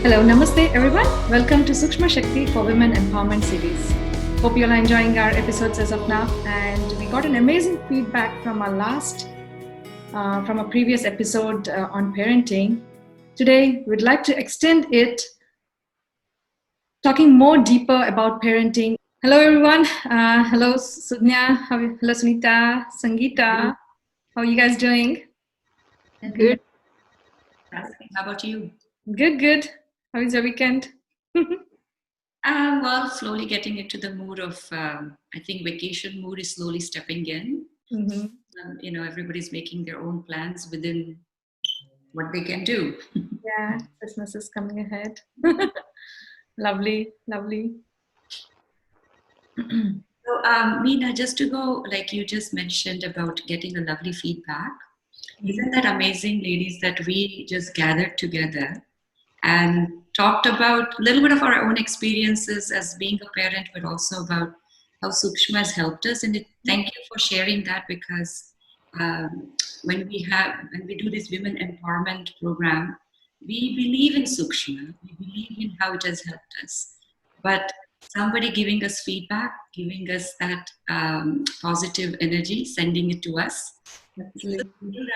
Hello, namaste everyone. Welcome to Sukshma Shakti for Women Empowerment series. Hope you're enjoying our episodes as of now. And we got an amazing feedback from from a previous episode on parenting. Today, we'd like to extend it, talking more deeper about parenting. Hello, everyone. Hello, Sudhnya. Hello, Sunita, Sangeeta. How are you guys doing? Good. How about you? Good, good. How is your weekend? Well, slowly getting into the mood of, I think vacation mood is slowly stepping in. Mm-hmm. Everybody's making their own plans within what they can do. Yeah, Christmas is coming ahead. Lovely, lovely. So, Meena, just to go, like you just mentioned about getting a lovely feedback, isn't that amazing, ladies, that we just gathered together and talked about a little bit of our own experiences as being a parent, but also about how Sukshma has helped us. And thank you for sharing that, because when we do this women empowerment program, we believe in Sukshma, we believe in how it has helped us. But somebody giving us feedback, giving us that positive energy, sending it to us, Absolutely.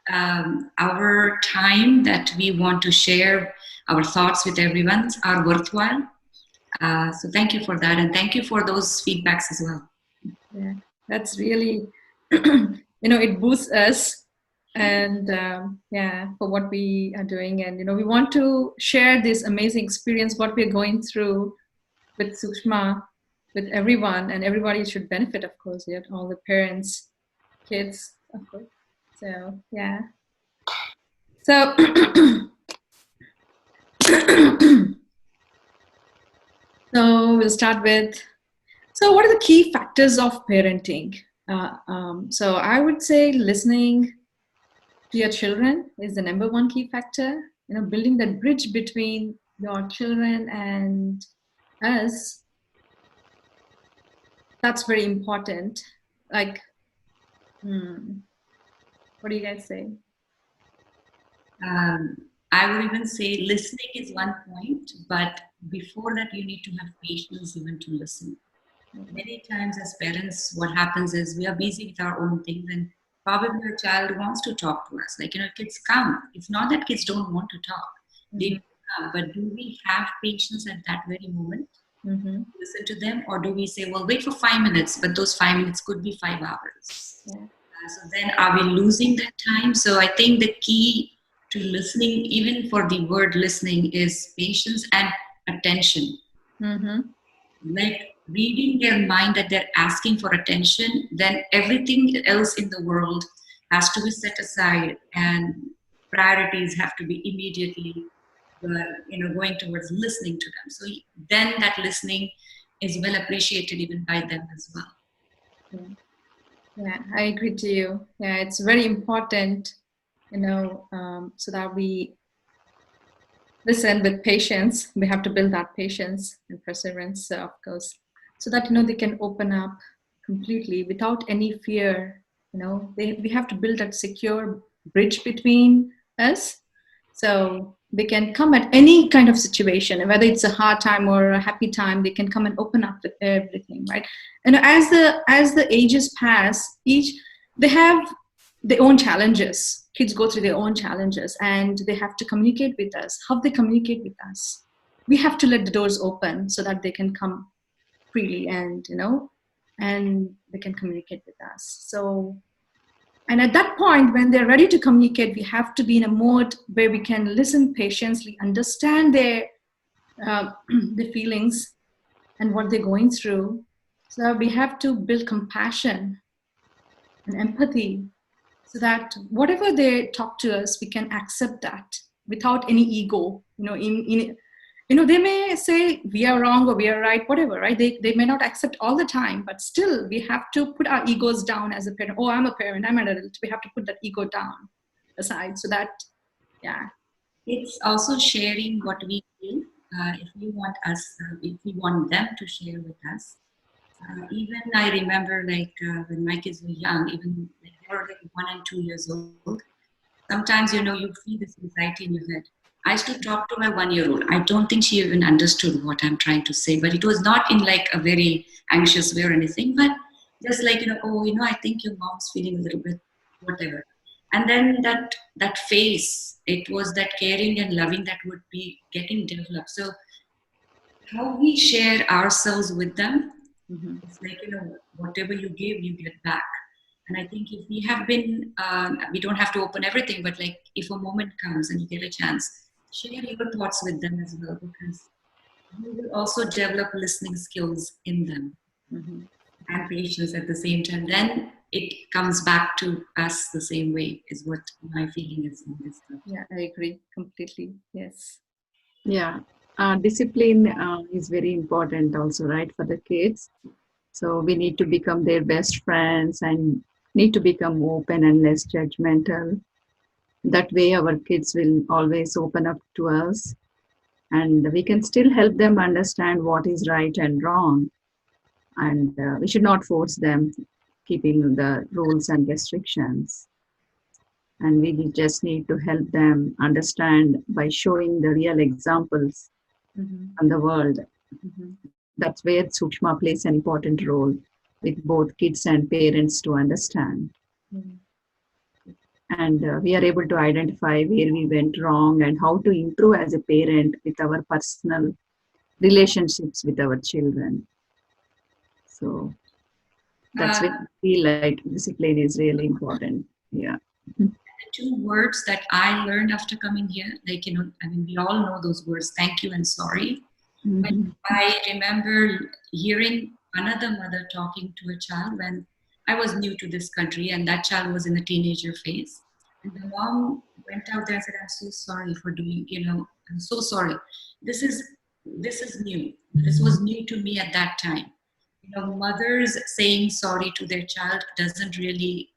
that our time that we want to share our thoughts with everyone are worthwhile. So thank you for that, and thank you for those feedbacks as well. Yeah, that's really, it boosts us and yeah, for what we are doing. And, we want to share this amazing experience, what we're going through with Sukshma, with everyone, and everybody should benefit, of course, yeah, all the parents, kids, of course. So, yeah. So, so we'll start with, so what are the key factors of parenting? So I would say listening to your children is the number one key factor. Building that bridge between your children and us, that's very important. Like, what do you guys say? I would even say listening is one point, but before that, you need to have patience even to listen. Many times, as parents, what happens is we are busy with our own things, and probably a child wants to talk to us. Like, kids come. It's not that kids don't want to talk, they do come, but do we have patience at that very moment? Listen to them, or do we say, well, wait for 5 minutes, but those 5 minutes could be 5 hours? Yeah. So then are we losing that time? So I think the key to listening, even for the word listening, is patience and attention. Like reading their mind that they're asking for attention, then everything else in the world has to be set aside, and priorities have to be immediately going towards listening to them. So then that listening is well appreciated even by them as well. Yeah, I agree to you. Yeah, it's very important, so that we listen with patience. We have to build that patience and perseverance, of course, so that they can open up completely without any fear. We have to build that secure bridge between us, so they can come at any kind of situation, whether it's a hard time or a happy time. They can come and open up with everything, right? And as the ages pass, they have their own challenges. Kids go through their own challenges, and they have to communicate with us. How they communicate with us, we have to let the doors open so that they can come freely, and they can communicate with us. So, and at that point, when they're ready to communicate, we have to be in a mode where we can listen patiently, understand their the feelings and what they're going through. So we have to build compassion and empathy, so that whatever they talk to us, we can accept that without any ego. They may say we are wrong or we are right, whatever, right? They may not accept all the time, but still we have to put our egos down as a parent. Oh, I'm a parent, I'm an adult. We have to put that ego down aside, so that, yeah. It's also sharing what we feel. If we want them to share with us. Even I remember, like when my kids were young, even like they were like 1 and 2 years old. Sometimes you feel this anxiety in your head. I used to talk to my 1-year-old. I don't think she even understood what I'm trying to say, but it was not in like a very anxious way or anything, but just like, oh, I think your mom's feeling a little bit whatever. And then that face, it was that caring and loving that would be getting developed. So how we share ourselves with them, it's like, whatever you give, you get back. And I think if we have been, we don't have to open everything, but like if a moment comes and you get a chance, share your thoughts with them as well, because you will also develop listening skills in them and patience at the same time. Then it comes back to us the same way, is what my feeling is on this stuff. Yeah, I agree completely. Yes. Yeah, discipline is very important also, right, for the kids. So we need to become their best friends and need to become open and less judgmental. That way, our kids will always open up to us, and we can still help them understand what is right and wrong. And we should not force them, keeping the rules and restrictions. And we just need to help them understand by showing the real examples from the world. That's where Sukshma plays an important role with both kids and parents to understand. And we are able to identify where we went wrong and how to improve as a parent with our personal relationships with our children. So that's when I feel like discipline is really important. Yeah. Two words that I learned after coming here, like, I mean, we all know those words, thank you and sorry. But I remember hearing another mother talking to a child when I was new to this country, and that child was in the teenager phase. And the mom went out there and said, I'm so sorry for doing, I'm so sorry. This is new. This was new to me at that time. Mothers saying sorry to their child doesn't really,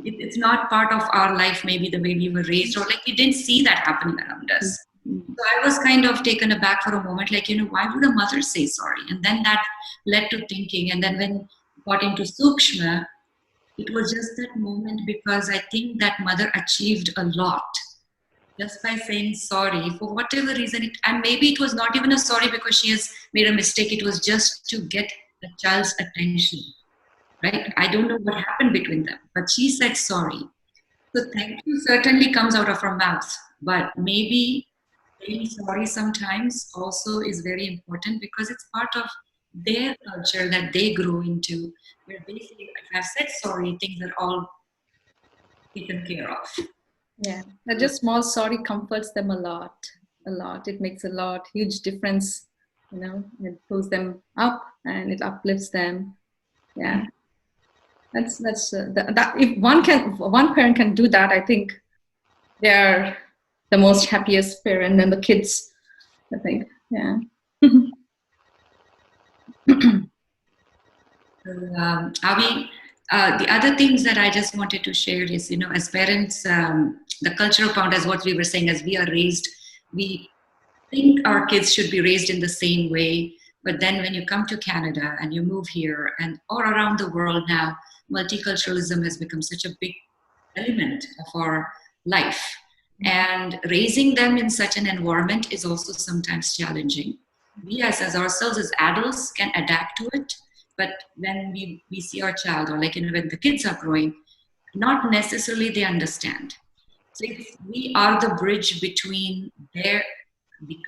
it's not part of our life, maybe the way we were raised, or like we didn't see that happening around us. So I was kind of taken aback for a moment, like, why would a mother say sorry? And then that led to thinking. And then when got into Sukshma, it was just that moment, because I think that mother achieved a lot just by saying sorry for whatever reason. And maybe it was not even a sorry because she has made a mistake. It was just to get the child's attention, right? I don't know what happened between them, but she said sorry. So thank you certainly comes out of her mouth, but maybe saying sorry sometimes also is very important, because it's part of their culture that they grow into, where they say, if I've said sorry, things are all taken care of. Yeah, that just small sorry comforts them a lot. A lot. It makes a lot, huge difference. It pulls them up and it uplifts them. Yeah, that's that. If one parent can do that, I think they're the most happiest parent, and the kids, I think. Yeah. Avi, the other things that I just wanted to share is, as parents, the cultural pound, as what we were saying, as we are raised, we think our kids should be raised in the same way. But then when you come to Canada and you move here, and all around the world now, multiculturalism has become such a big element of our life. And raising them in such an environment is also sometimes challenging. We as ourselves as adults can adapt to it, but when we see our child, or like when the kids are growing, not necessarily they understand. So we are the bridge between the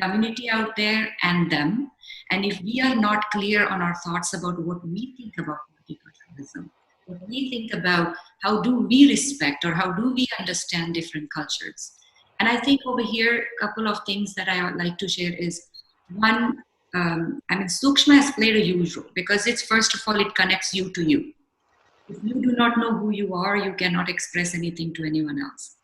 community out there and them. And if we are not clear on our thoughts about what we think about multiculturalism, what we think about how do we respect or how do we understand different cultures. And I think over here, a couple of things that I would like to share is one, Sukshma has played a huge role, because it's, first of all, it connects you to you. If you do not know who you are, you cannot express anything to anyone else.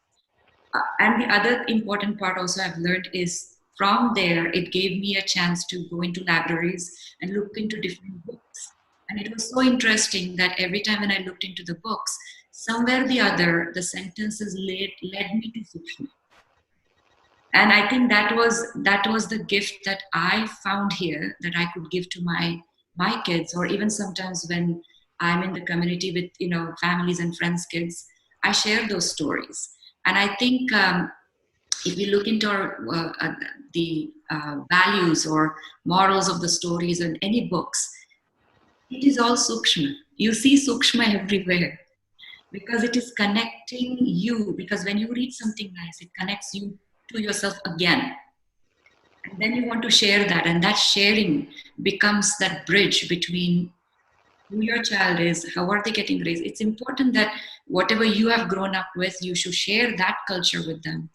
And the other important part also I've learned is, from there, it gave me a chance to go into libraries and look into different books. And it was so interesting that every time when I looked into the books, somewhere or the other, the sentences led me to Sukshma. And I think that was the gift that I found here, that I could give to my kids, or even sometimes when I'm in the community with families and friends' kids, I share those stories. And I think if we look into the values or morals of the stories in any books, it is all sukshma. You see sukshma everywhere because it is connecting you. Because when you read something nice, it connects you to yourself again. And then you want to share that, and that sharing becomes that bridge between who your child is, how are they getting raised. It's important that whatever you have grown up with, you should share that culture with them.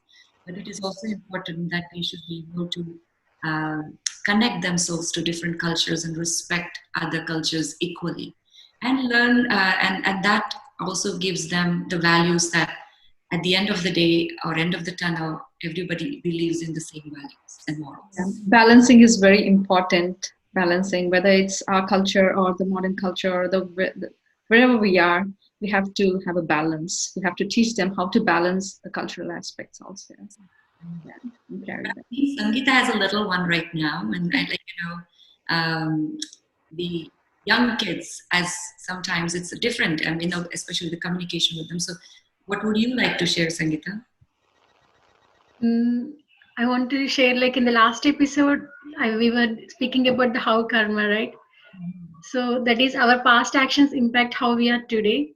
But it is also important that they should be able to uh, connect themselves to different cultures and respect other cultures equally, and learn. And that also gives them the values that, at the end of the day or end of the tunnel, everybody believes in the same values and Yeah. morals. Balancing is very important. Balancing, whether it's our culture or the modern culture or wherever we are, we have to have a balance. We have to teach them how to balance the cultural aspects also. Yeah, and carry that. Sangeeta has a little one right now, and I like the young kids. As sometimes it's different, especially the communication with them. So, what would you like to share, Sangeeta? Mm, I want to share, like in the last episode, we were speaking about the how karma, right? So that is our past actions impact how we are today.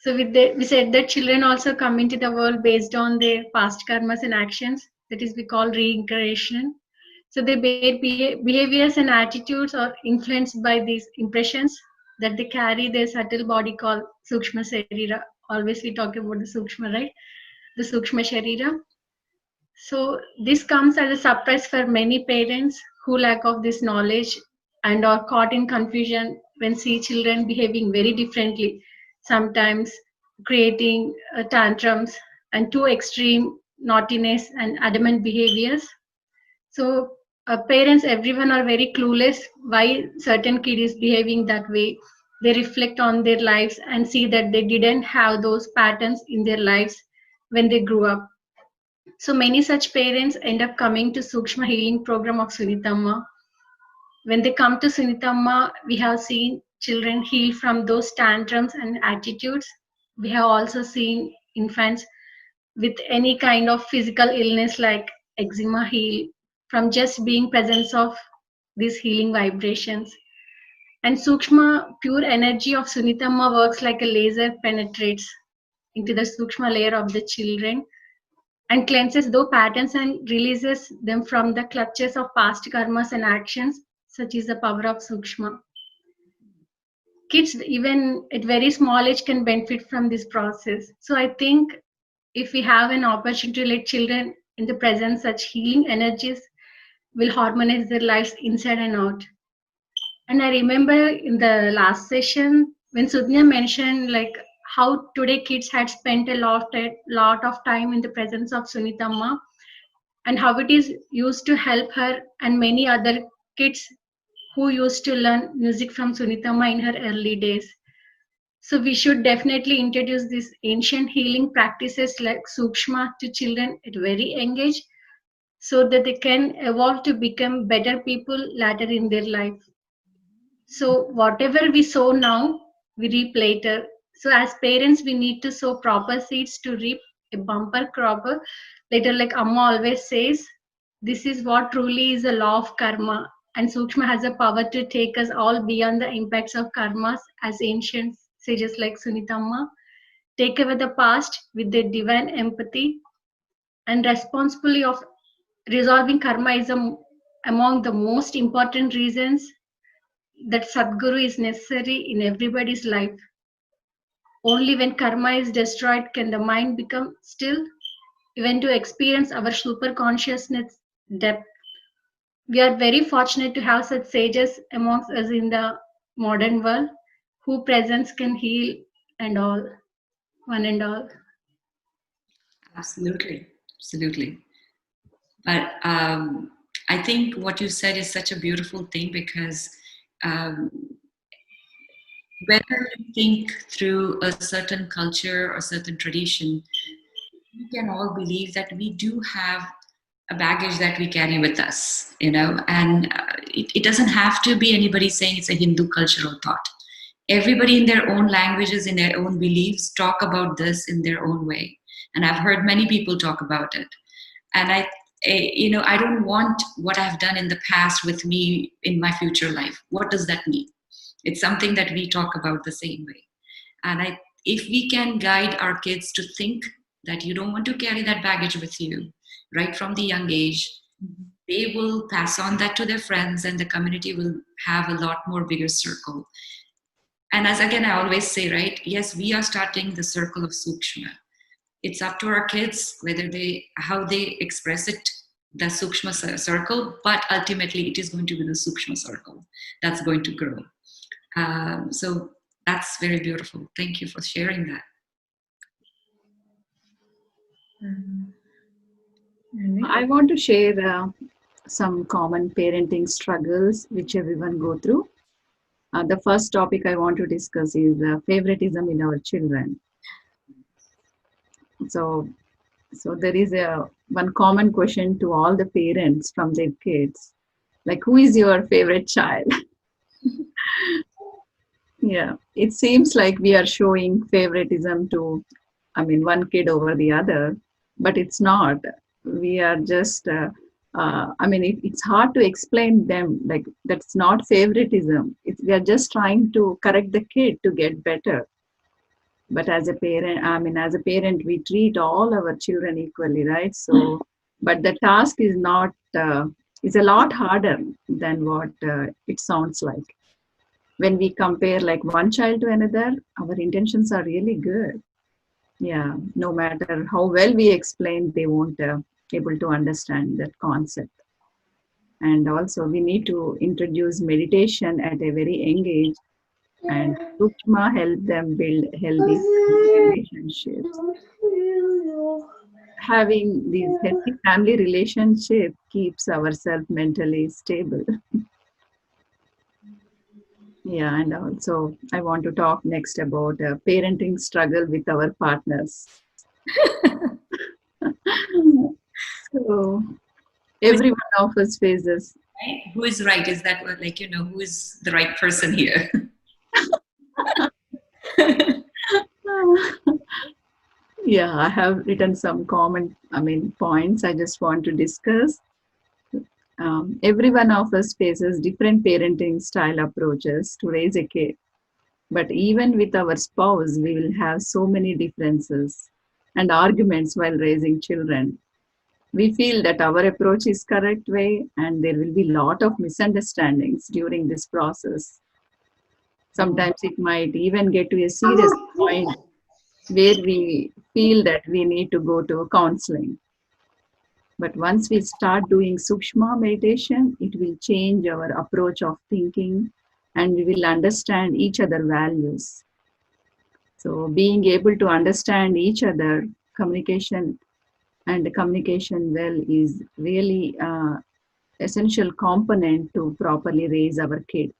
So with we said that children also come into the world based on their past karmas and actions. That is we call reincarnation. So their behaviors and attitudes are influenced by these impressions that they carry their subtle body called sukshma sharira. Always we talk about the sukshma, right? The sukshma sharira. So this comes as a surprise for many parents who lack of this knowledge and are caught in confusion when see children behaving very differently, sometimes creating tantrums and too extreme naughtiness and adamant behaviors. So parents, everyone are very clueless why certain kid is behaving that way. They reflect on their lives and see that they didn't have those patterns in their lives when they grew up. So many such parents end up coming to Sukshma Healing Program of Sunitamma. When they come to Sunitamma, we have seen children heal from those tantrums and attitudes. We have also seen infants with any kind of physical illness like eczema heal from just being presence of these healing vibrations. And Sukshma pure energy of Sunitamma works like a laser penetrates into the Sukshma layer of the children and cleanses those patterns and releases them from the clutches of past karmas and actions, such is the power of Sukshma. Kids, even at very small age, can benefit from this process. So I think if we have an opportunity to let children in the present such healing energies will harmonize their lives inside and out. And I remember in the last session when Sudhya mentioned like how today kids had spent a lot of time in the presence of Sunitamma and how it is used to help her and many other kids who used to learn music from Sunitama in her early days. So we should definitely introduce these ancient healing practices like Sukshma to children at very young age so that they can evolve to become better people later in their life. So whatever we sow now, we reap later. So as parents, we need to sow proper seeds to reap a bumper crop later. Like Amma always says, this is what truly is a law of karma. And Sukshma has a power to take us all beyond the impacts of karmas as ancient sages like Sunitamma take away the past with their divine empathy and responsibility of resolving karma is among the most important reasons that Sadguru is necessary in everybody's life. Only when karma is destroyed can the mind become still, even to experience our super consciousness depth. We are very fortunate to have such sages amongst us in the modern world who presence can heal and all, one and all. Absolutely, absolutely. But I think what you said is such a beautiful thing because um, whether you think through a certain culture or certain tradition, we can all believe that we do have a baggage that we carry with us, and it doesn't have to be anybody saying it's a Hindu cultural thought. Everybody in their own languages, in their own beliefs, talk about this in their own way. And I've heard many people talk about it. And I don't want what I've done in the past with me in my future life. What does that mean? It's something that we talk about the same way. And if we can guide our kids to think that you don't want to carry that baggage with you right from the young age, they will pass on that to their friends, and the community will have a lot more bigger circle. And as again, I always say, right, yes, we are starting the circle of Sukshma. It's up to our kids how they express it, the Sukshma circle, but ultimately it is going to be the Sukshma circle that's going to grow. So that's very beautiful. Thank you for sharing that. I want to share some common parenting struggles which everyone go through. The first topic I want to discuss is favoritism in our children. So there is one common question to all the parents from their kids, like, who is your favorite child? Yeah, it seems like we are showing favoritism to, one kid over the other, but it's not. We are just, it's hard to explain them, like, that's not favoritism. We are just trying to correct the kid to get better. But as a parent, we treat all our children equally, right? So, but the task is not, is a lot harder than what it sounds like. When we compare like one child to another, our intentions are really good. Yeah, no matter how well we explain, they won't able to understand that concept. And also, we need to introduce meditation at a very young age, and Sukshma help them build healthy relationships. Having these healthy family relationships keeps ourselves mentally stable. Yeah, and also I want to talk next about parenting struggle with our partners. So every one of us faces. Right? Who is right? Is that what, like, who is the right person here? Yeah, I have written some points I just want to discuss. Every one of us faces different parenting style approaches to raise a kid. But even with our spouse, we will have so many differences and arguments while raising children. We feel that our approach is correct way, and there will be lot of misunderstandings during this process. Sometimes it might even get to a serious point where we feel that we need to go to counseling. But once we start doing Sukshma meditation, it will change our approach of thinking, and we will understand each other values. So being able to understand each other, communication well is really essential component to properly raise our kid.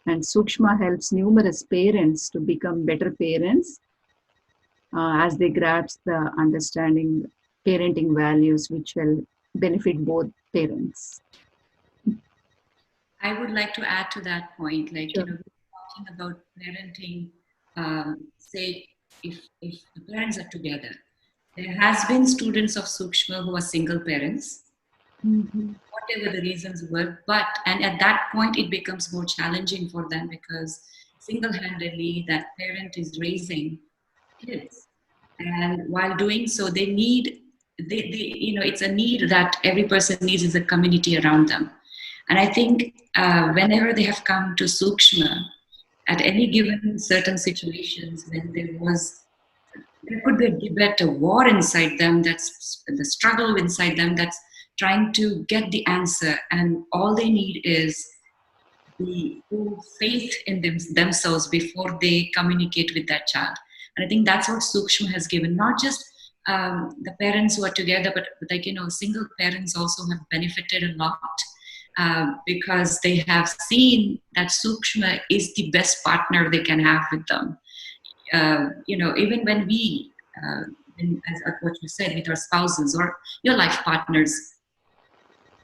And Sukshma helps numerous parents to become better parents as they grasp the understanding parenting values which will benefit both parents. I would like to add to that point, like, Sure. talking about parenting, say, if the parents are together, there has been students of Sukshma who are single parents, whatever the reasons were, and at that point it becomes more challenging for them because single-handedly that parent is raising kids. And while doing so, they need, it's a need that every person needs is a community around them. And I think whenever they have come to Sukshma, at any given certain situations, when there could be a debate, a war inside them, that's the struggle inside them, that's trying to get the answer. And all they need is the full faith in themselves before they communicate with that child. And I think that's what Sukshma has given, not just the parents who are together, but like, single parents also have benefited a lot because they have seen that Sukshma is the best partner they can have with them. Even when we, as what you said, with our spouses or your life partners,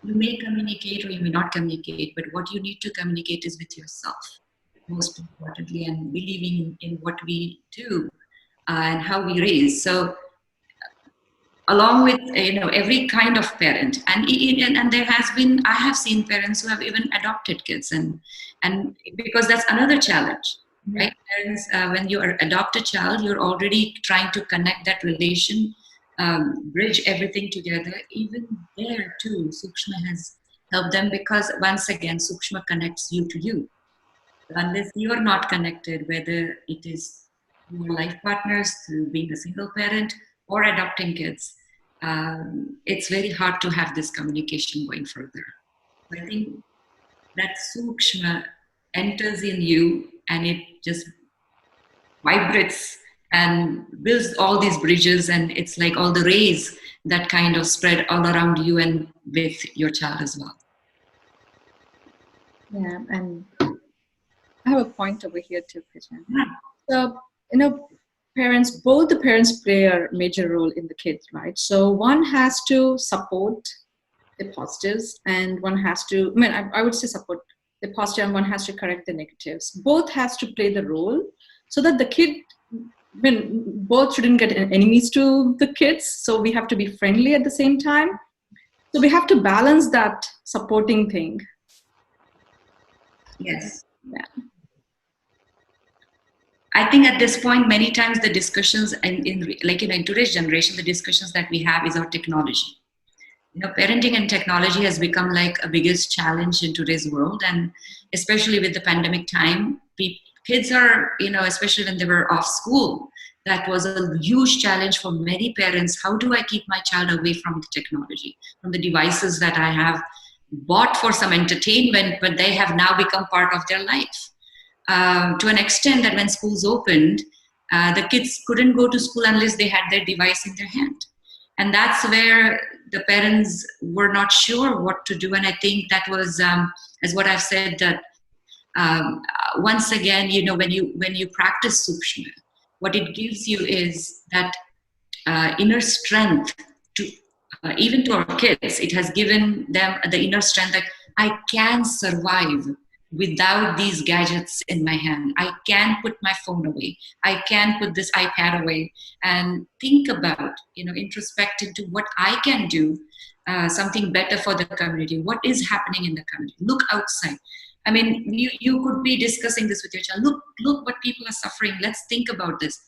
you may communicate or you may not communicate, but what you need to communicate is with yourself, most importantly, and believing in what we do and how we raise. So along with every kind of parent, and there has been, I have seen parents who have even adopted kids, and because that's another challenge, right? Parents, when you adopt a child, you're already trying to connect that relation, bridge everything together. Even there too, Sukshma has helped them, because once again, Sukshma connects you to you. Unless you are not connected, whether it is your life partners through being a single parent or adopting kids, it's very hard to have this communication going further. I think that Sukshma enters in you and it just vibrates and builds all these bridges, and it's like all the rays that kind of spread all around you and with your child as well. Yeah, and I have a point over here too, Christian. Yeah. So, both the parents play a major role in the kids, right? So one has to support the positives and one has to, I would say support the positive and one has to correct the negatives. Both has to play the role so that the kid, both shouldn't get enemies to the kids. So we have to be friendly at the same time. So we have to balance that supporting thing. Yes. Yeah. I think at this point, many times the discussions in today's generation, the discussions that we have is our technology. Parenting and technology has become like a biggest challenge in today's world, and especially with the pandemic time, kids are, especially when they were off school, that was a huge challenge for many parents. How do I keep my child away from the technology, from the devices that I have bought for some entertainment, but they have now become part of their life? To an extent that when schools opened, the kids couldn't go to school unless they had their device in their hand. And that's where the parents were not sure what to do. And I think that was, as what I've said, that once again, when you practice Sukshma, what it gives you is that inner strength to, even to our kids, it has given them the inner strength that I can survive without these gadgets in my hand. I can put my phone away. I can put this iPad away and think about, introspect into what I can do, something better for the community. What is happening in the community? Look outside. I mean, you could be discussing this with your child. Look what people are suffering. Let's think about this.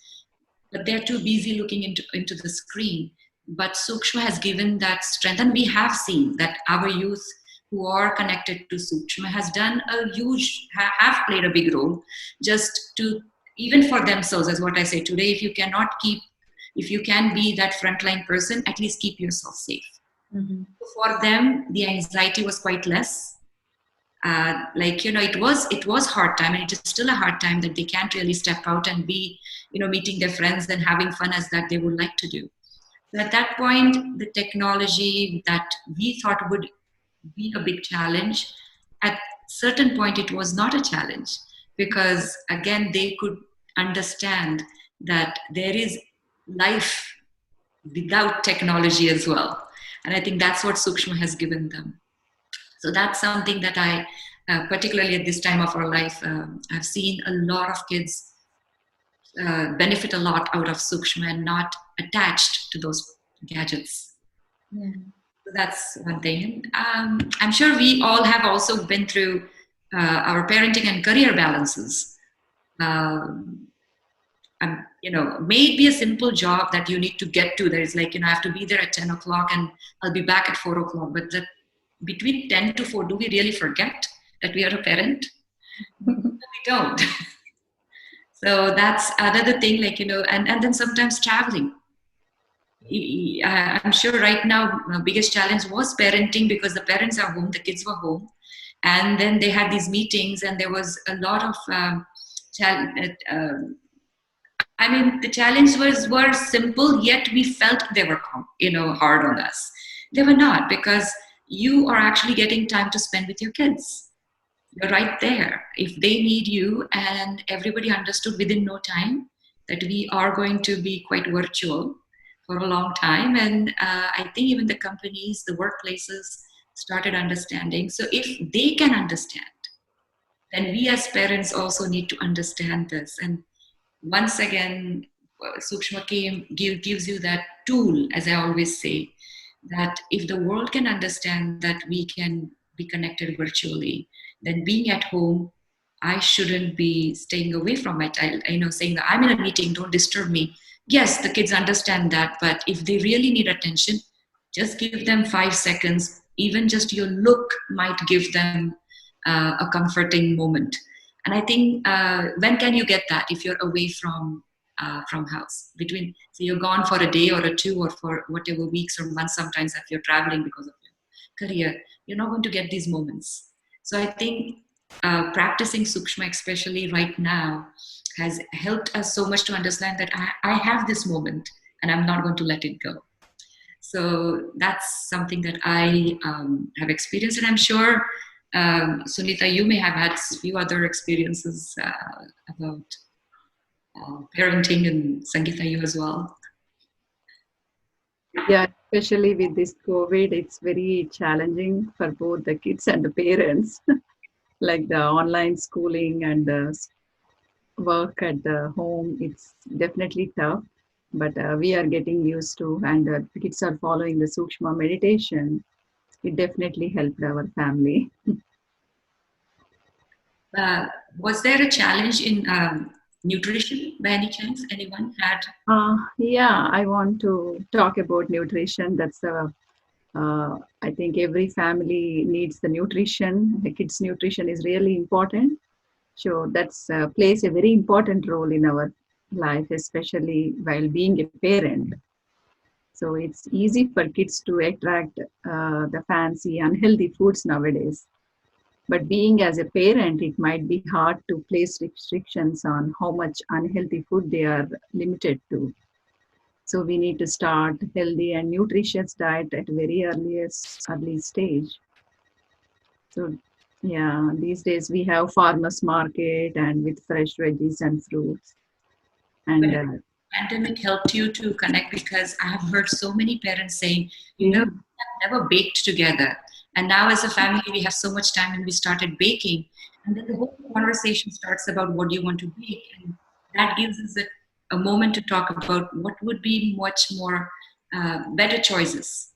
But they're too busy looking into the screen. But Sukshma has given that strength. And we have seen that our youth who are connected to Sukshma has done have played a big role, just to, even for themselves, as what I say today, if you can be that frontline person, at least keep yourself safe. Mm-hmm. For them, the anxiety was quite less. It was hard time, and it is still a hard time that they can't really step out and be, meeting their friends and having fun as that they would like to do. So at that point, the technology that we thought would be a big challenge, at certain point it was not a challenge, because again they could understand that there is life without technology as well. And I think that's what Sukshma has given them. So that's something that I, particularly at this time of our life, I've seen a lot of kids benefit a lot out of Sukshma and not attached to those gadgets. Yeah. So that's one thing. I'm sure we all have also been through our parenting and career balances. May it be a simple job that you need to get to. There's I have to be there at 10 o'clock and I'll be back at 4 o'clock. But between 10 to 4, do we really forget that we are a parent? We don't. So that's another thing, and then sometimes traveling. I'm sure right now the biggest challenge was parenting, because the parents are home, the kids were home, and then they had these meetings, and there was a lot of the challenges were simple, yet we felt they were hard on us. They were not, because you are actually getting time to spend with your kids. You're right there. If they need you, and everybody understood within no time that we are going to be quite virtual for a long time. And I think even the companies, the workplaces started understanding. So if they can understand, then we as parents also need to understand this. And once again, Sukshma gives you that tool, as I always say, that if the world can understand that we can be connected virtually, then being at home, I shouldn't be staying away from my child, saying that I'm in a meeting, don't disturb me. Yes, the kids understand that, but if they really need attention, just give them 5 seconds. Even just your look might give them a comforting moment. And I think when can you get that if you're away from house? Between, so you're gone for a day or a two or for whatever weeks or months sometimes if you're traveling because of your career, you're not going to get these moments. So I think practicing Sukshma, especially right now, has helped us so much to understand that I have this moment and I'm not going to let it go. So that's something that I have experienced, and I'm sure Sunita, you may have had a few other experiences about parenting, and Sangeeta, you as well. Yeah, especially with this COVID, it's very challenging for both the kids and the parents. Like the online schooling and the work at the home, it's definitely tough. But we are getting used to, and the kids are following the Sukshma meditation. It definitely helped our family. Was there a challenge in nutrition by any chance? Anyone had? Yeah, I want to talk about nutrition. I think every family needs the nutrition. The kids' nutrition is really important. So that's plays a very important role in our life, especially while being a parent. So it's easy for kids to attract the fancy, unhealthy foods nowadays. But being as a parent, it might be hard to place restrictions on how much unhealthy food they are limited to. So we need to start healthy and nutritious diet at very early stage. So yeah, these days we have farmers market and with fresh veggies and fruits. And Pandemic helped you to connect, because I have heard so many parents saying, we have never baked together. And now as a family, we have so much time and we started baking. And then the whole conversation starts about what do you want to bake. And that gives us a moment to talk about what would be much more better choices.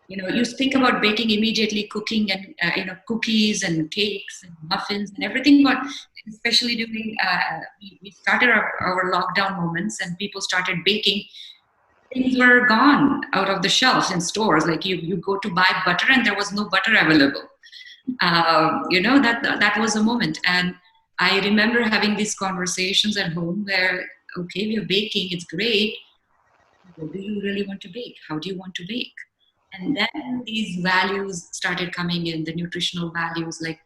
You think about baking, immediately cooking, and cookies and cakes and muffins and everything got, especially during we started our lockdown moments and people started baking. Things were gone out of the shelves in stores. Like you go to buy butter and there was no butter available. That was a moment. And I remember having these conversations at home where, okay, we're baking, it's great. What do you really want to bake? How do you want to bake? And then these values started coming in, the nutritional values, like,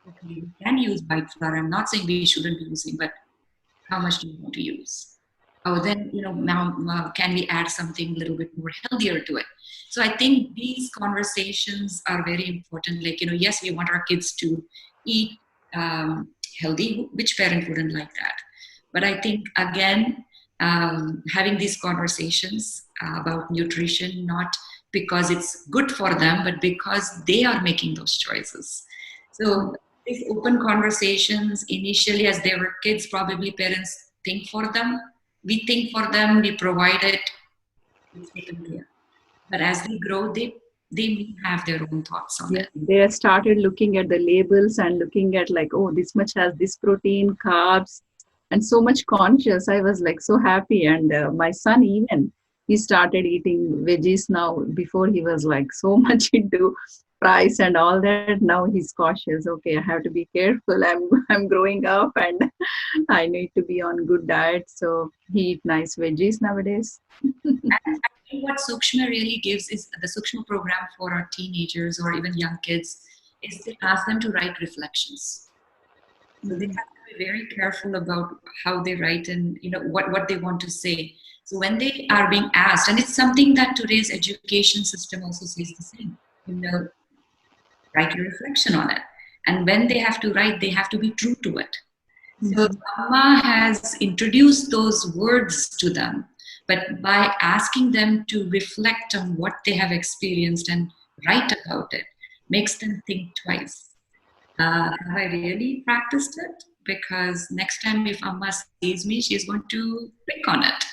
okay, we can use white flour. I'm not saying we shouldn't be using, but how much do you want to use? Oh, then, now can we add something a little bit more healthier to it? So I think these conversations are very important. Like, yes, we want our kids to eat healthy. Which parent wouldn't like that? But I think, again, having these conversations about nutrition, not because it's good for them, but because they are making those choices. So these open conversations, initially as they were kids, probably parents think for them. We think for them, we provide it, it's taken care. But as they grow, they may have their own thoughts on it. They started looking at the labels and looking at like, oh, this much has this protein, carbs, and so much conscious. I was like so happy. And my son even, he started eating veggies now. Before he was like so much into fries and all that. Now he's cautious. Okay, I have to be careful. I'm growing up and I need to be on good diet. So he eat nice veggies nowadays. I think what Sukshma really gives is the Sukshma program for our teenagers or even young kids is to ask them to write reflections. So they have to be very careful about how they write and what they want to say. So when they are being asked, and it's something that today's education system also says the same, write a reflection on it. And when they have to write, they have to be true to it. So Amma has introduced those words to them, but by asking them to reflect on what they have experienced and write about it, makes them think twice. Have I really practiced it? because next time if Amma sees me, she's going to pick on it.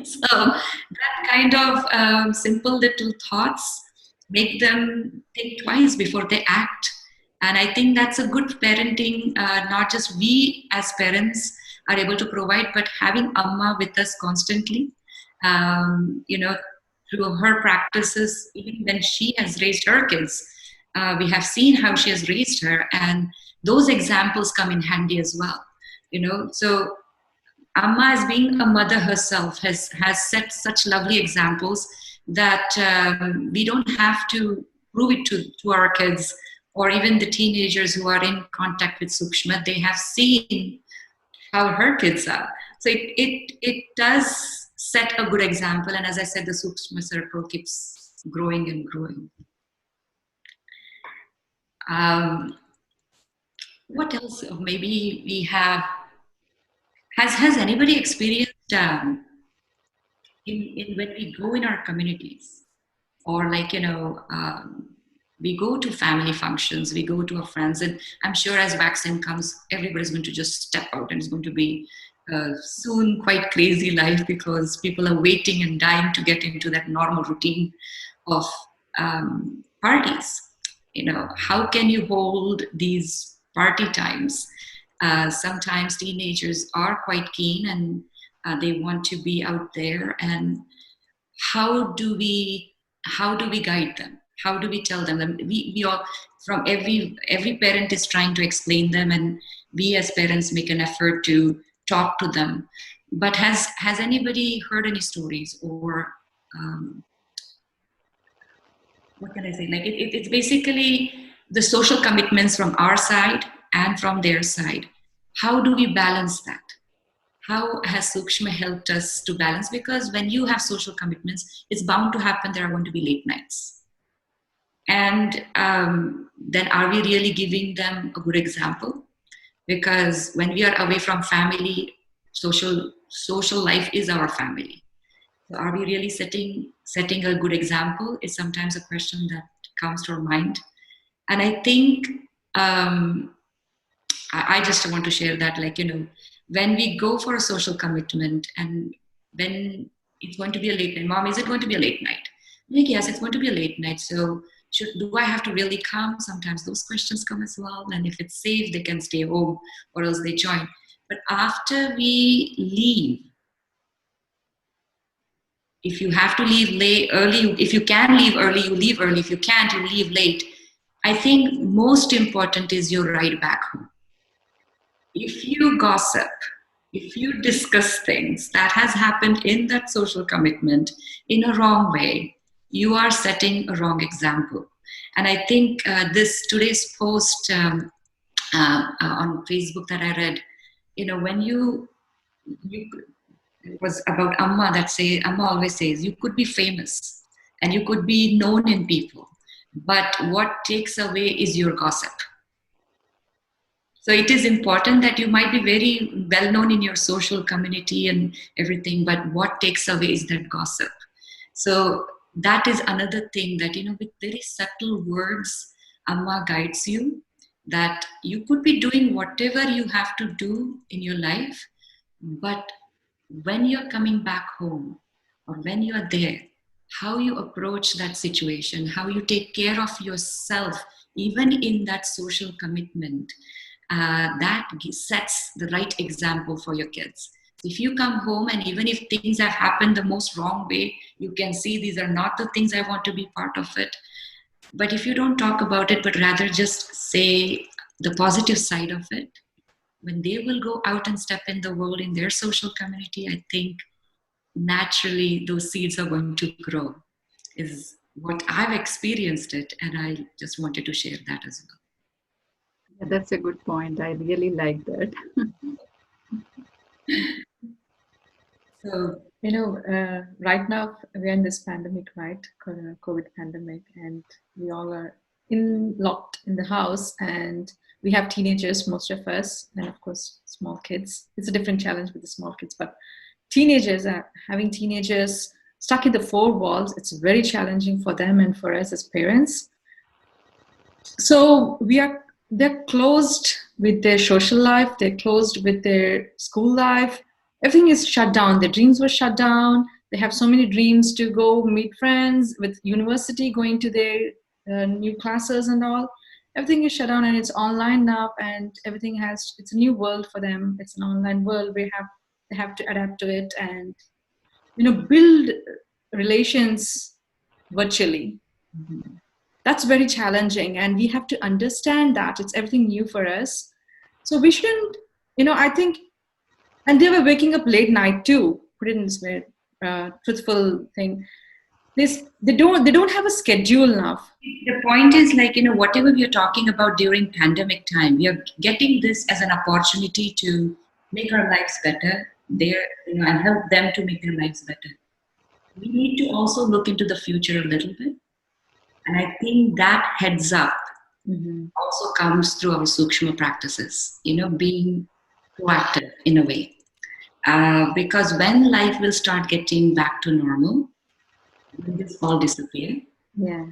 So that kind of simple little thoughts make them think twice before they act. And I think that's a good parenting, not just we as parents are able to provide, but having Amma with us constantly, you know, through her practices, even when she has raised her kids, we have seen how she has raised her, and those examples come in handy as well. You know, so Amma, as being a mother herself, has set such lovely examples that we don't have to prove it to our kids or even the teenagers who are in contact with Sukshma. They have seen how her kids are. So it does set a good example. And as I said, the Sukshma circle keeps growing and growing. What else? Maybe we have. Has anybody experienced in when we go in our communities, or like we go to family functions, we go to our friends, and I'm sure as vaccine comes, everybody's going to just step out, and it's going to be soon quite crazy life because people are waiting and dying to get into that normal routine of parties. How can you hold these party times? Sometimes teenagers are quite keen and they want to be out there, and how do we guide them? How do we tell them? We all, from every parent is trying to explain them, and we as parents make an effort to talk to them. But has anybody heard any stories, or what can I say? Like it's basically the social commitments from our side and from their side. How do we balance that? How has Sukshma helped us to balance? Because when you have social commitments, it's bound to happen. There are going to be late nights. And then are we really giving them a good example? Because when we are away from family, social life is our family. So are we really setting a good example? Is sometimes a question that comes to our mind. And I think I just want to share that, when we go for a social commitment and when it's going to be a late night, Mom, is it going to be a late night? Like, yes, it's going to be a late night. So do I have to really come? Sometimes those questions come as well. And if it's safe, they can stay home or else they join. But after we leave, if you have to leave late, early, if you can leave early, you leave early. If you can't, you leave late. I think most important is your ride back home. If you gossip, if you discuss things that has happened in that social commitment in a wrong way, you are setting a wrong example. And I think today's post on Facebook that I read, when you it was about Amma Amma always says, you could be famous and you could be known in people, but what takes away is your gossip. So it is important that you might be very well known in your social community and everything, but what takes away is that gossip. So that is another thing that, with very subtle words, Amma guides you, that you could be doing whatever you have to do in your life, but when you're coming back home or when you're there, how you approach that situation, how you take care of yourself, even in that social commitment, that sets the right example for your kids. If you come home and even if things have happened the most wrong way, you can see these are not the things I want to be part of it. But if you don't talk about it, but rather just say the positive side of it, when they will go out and step in the world in their social community, I think naturally those seeds are going to grow, is what I've experienced it. And I just wanted to share that as well. Yeah, that's a good point. I really like that. So, right now we're in this pandemic, right? COVID pandemic, and we all are locked in the house, and we have teenagers, most of us, and of course, small kids. It's a different challenge with the small kids, but having teenagers stuck in the four walls, it's very challenging for them and for us as parents. So we are they're closed with their social life, they're closed with their school life. Everything is shut down. Their dreams were shut down. They have so many dreams to go meet friends with university, going to their new classes and all. Everything is shut down and it's online now, and everything has, it's a new world for them. It's an online world. They have to adapt to it and, build relations virtually. That's very challenging, and we have to understand that it's everything new for us. So we shouldn't, I think, and they were waking up late night too. Put it in this way, truthful thing. They don't have a schedule now. The point is, like, whatever we are talking about during pandemic time, we are getting this as an opportunity to make our lives better there, and help them to make their lives better. We need to also look into the future a little bit. And I think that heads up also comes through our Sukshma practices, being proactive in a way. Because when life will start getting back to normal, when this all disappear, Yeah.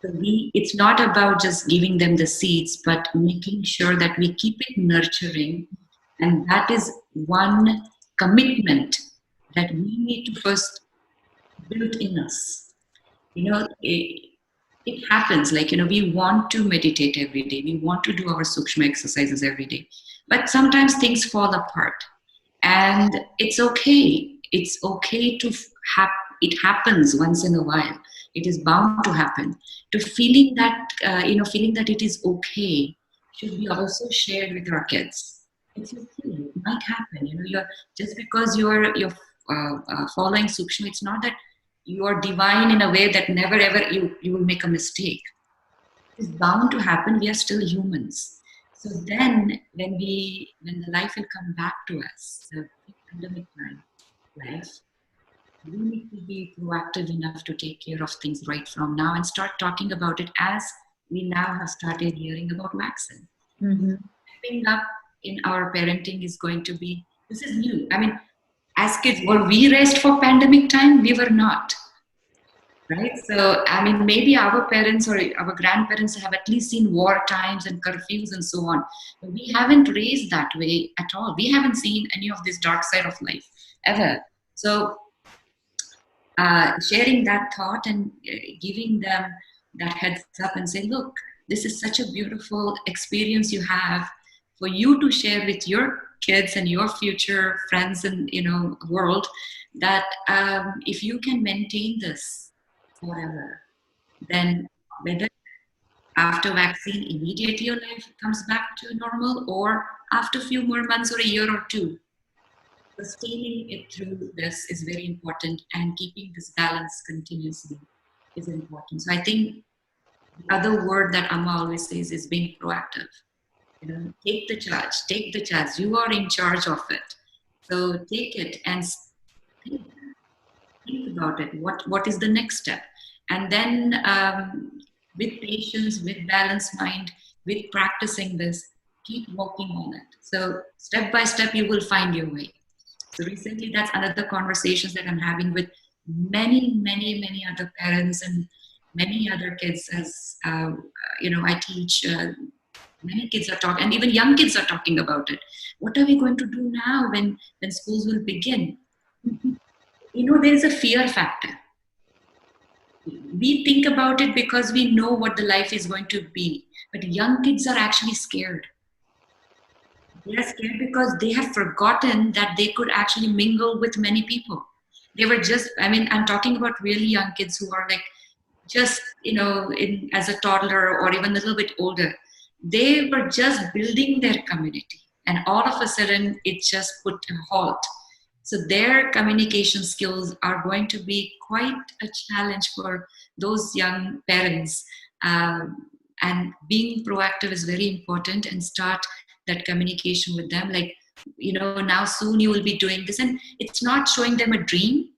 so it's not about just giving them the seeds, but making sure that we keep it nurturing. And that is one commitment that we need to first build in us. It happens, like, we want to meditate every day. We want to do our Sukshma exercises every day. But sometimes things fall apart. And it's okay. It's okay to it happens once in a while. It is bound to happen. To feeling that, feeling that it is okay should be also shared with our kids. It's okay. It might happen. Just because you're following Sukshma, it's not that you are divine in a way that never ever you will make a mistake. It's bound to happen. We are still humans. So then when the life will come back to us, the pandemic life, we need to be proactive enough to take care of things right from now and start talking about it, as we now have started hearing about vaccine. Stepping up in our parenting is going to be, this is new. I mean, as kids, were we raised for pandemic time? We were not. Right? So, I mean, maybe our parents or our grandparents have at least seen war times and curfews and so on. But we haven't raised that way at all. We haven't seen any of this dark side of life ever. So, sharing that thought and giving them that heads up and say, look, this is such a beautiful experience you have for you to share with your kids and your future friends and world, that if you can maintain this forever, then whether after vaccine immediately your life comes back to normal, or after a few more months or a year or two, sustaining it through this is very important, and keeping this balance continuously is important. So I think the other word that Amma always says is being proactive. Take the charge. You are in charge of it. So take it and think about it. What is the next step? And then with patience, with balanced mind, with practicing this, keep working on it. So step by step, you will find your way. So recently, that's another conversations that I'm having with many other parents and many other kids. As I teach, many kids are talking, and even young kids are talking about it. What are we going to do now when schools will begin? There is a fear factor. We think about it because we know what the life is going to be, but young kids are actually scared. They are scared because they have forgotten that they could actually mingle with many people. They were just, I'm talking about really young kids who are like just, as a toddler or even a little bit older. They were just building their community, and all of a sudden it just put a halt. So their communication skills are going to be quite a challenge for those young parents. And being proactive is very important, and start that communication with them. Like, now soon you will be doing this. And it's not showing them a dream.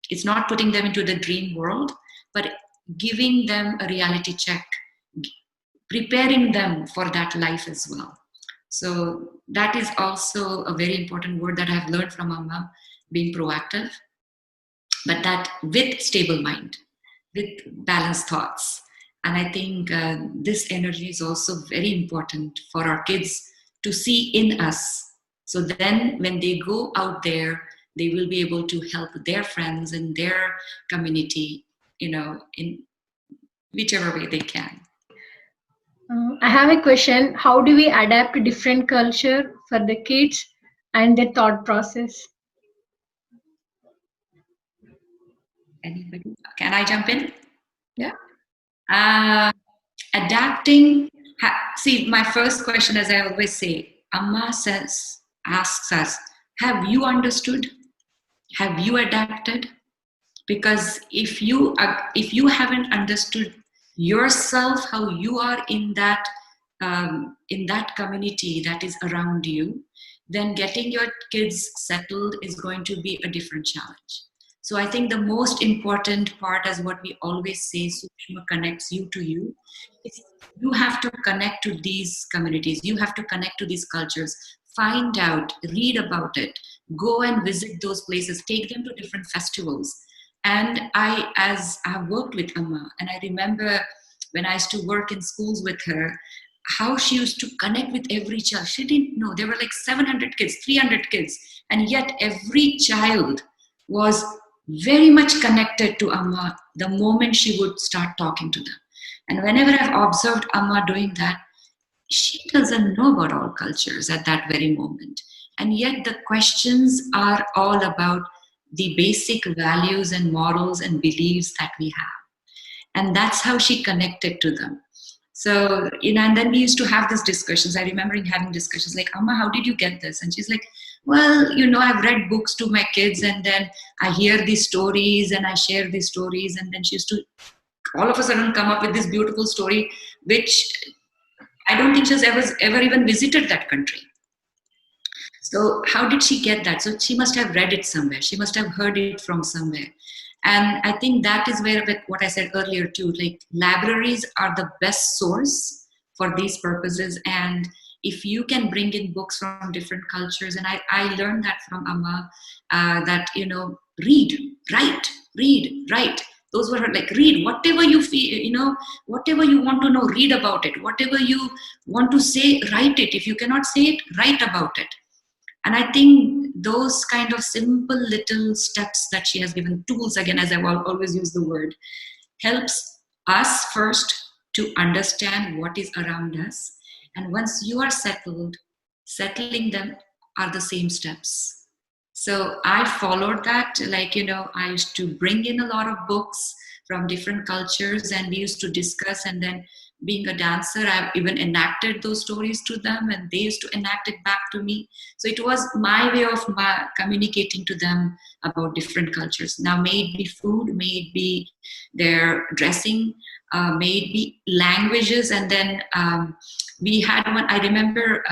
It's not putting them into the dream world, but giving them a reality check, preparing them for that life as well. So that is also a very important word that I've learned from Amma, being proactive, but that with stable mind, with balanced thoughts, And I think this energy is also very important for our kids to see in us. So then when they go out there, they will be able to help their friends and their community, in whichever way they can. I have a question. How do we adapt to different culture for the kids and their thought process? Anybody? Can I jump in? Yeah. Adapting. See, my first question, as I always say, Amma asks us, have you understood? Have you adapted? Because if you haven't understood yourself, how you are in that community that is around you, then getting your kids settled is going to be a different challenge. So I think the most important part, as what we always say, Sukshma connects you to you, is you have to connect to these communities, you have to connect to these cultures, find out, read about it, go and visit those places, take them to different festivals. And as I've worked with Amma, and I remember when I used to work in schools with her, how she used to connect with every child. She didn't know. There were like 700 kids, 300 kids, and yet every child was very much connected to Amma the moment she would start talking to them. And whenever I've observed Amma doing that, she doesn't know about all cultures at that very moment. And yet the questions are all about the basic values and morals and beliefs that we have. And that's how she connected to them. So, and then we used to have these discussions. I remember having discussions like, Amma, how did you get this? And she's like, well, I've read books to my kids, and then I hear these stories and I share these stories. And then she used to all of a sudden come up with this beautiful story, which I don't think she's ever even visited that country. So how did she get that? So she must have read it somewhere. She must have heard it from somewhere. And I think that is where what I said earlier too, like libraries are the best source for these purposes. And if you can bring in books from different cultures, and I learned that from Amma, that, read, write. Those were her, like, read whatever you feel, whatever you want to know, read about it. Whatever you want to say, write it. If you cannot say it, write about it. And I think those kind of simple little steps that she has given, tools, again, as I always use the word, helps us first to understand what is around us. And once you are settled, settling them are the same steps. So I followed that. Like, I used to bring in a lot of books from different cultures, and we used to discuss. And then, being a dancer, I've even enacted those stories to them, and they used to enact it back to me. So it was my way of communicating to them about different cultures. Now, may it be food, may it be their dressing, may it be languages. And then we had one, I remember,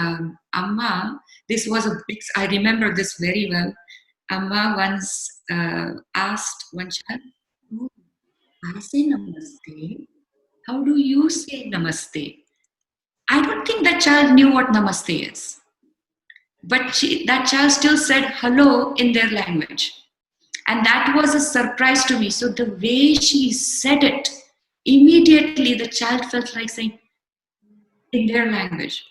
Amma, this was I remember this very well. Amma once asked one child, oh, I say namaste. How do you say namaste? I don't think that child knew what namaste is. But that child still said hello in their language. And that was a surprise to me. So the way she said it, immediately the child felt like saying in their language,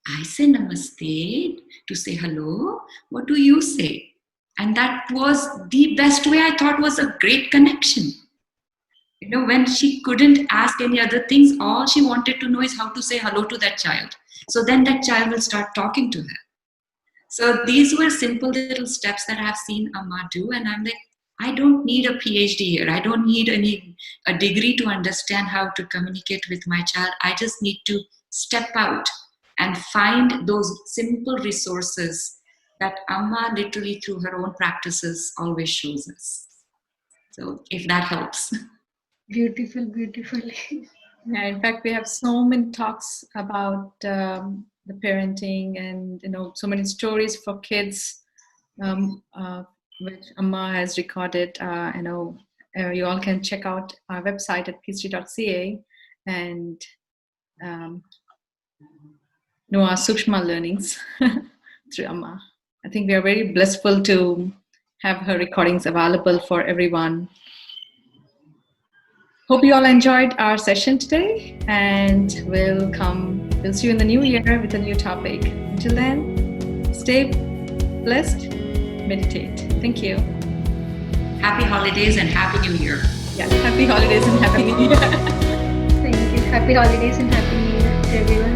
I say namaste to say hello. What do you say? And that was the best way. I thought was a great connection. When she couldn't ask any other things, all she wanted to know is how to say hello to that child. So then that child will start talking to her. So these were simple little steps that I've seen Amma do. And I'm like, I don't need a PhD here. I don't need a degree to understand how to communicate with my child. I just need to step out and find those simple resources that Amma literally through her own practices always shows us. So if that helps. Beautiful. Yeah, in fact, we have so many talks about the parenting, and so many stories for kids, which Amma has recorded. You all can check out our website at peachtree.ca and know our Sukshma learnings through Amma. I think we are very blissful to have her recordings available for everyone. Hope you all enjoyed our session today, and we'll see you in the new year with a new topic. Until then, stay blessed, meditate. Thank you. Happy holidays and Happy New Year. Yeah, happy holidays and Happy New Year. Thank you. Happy holidays and Happy New Year to everyone.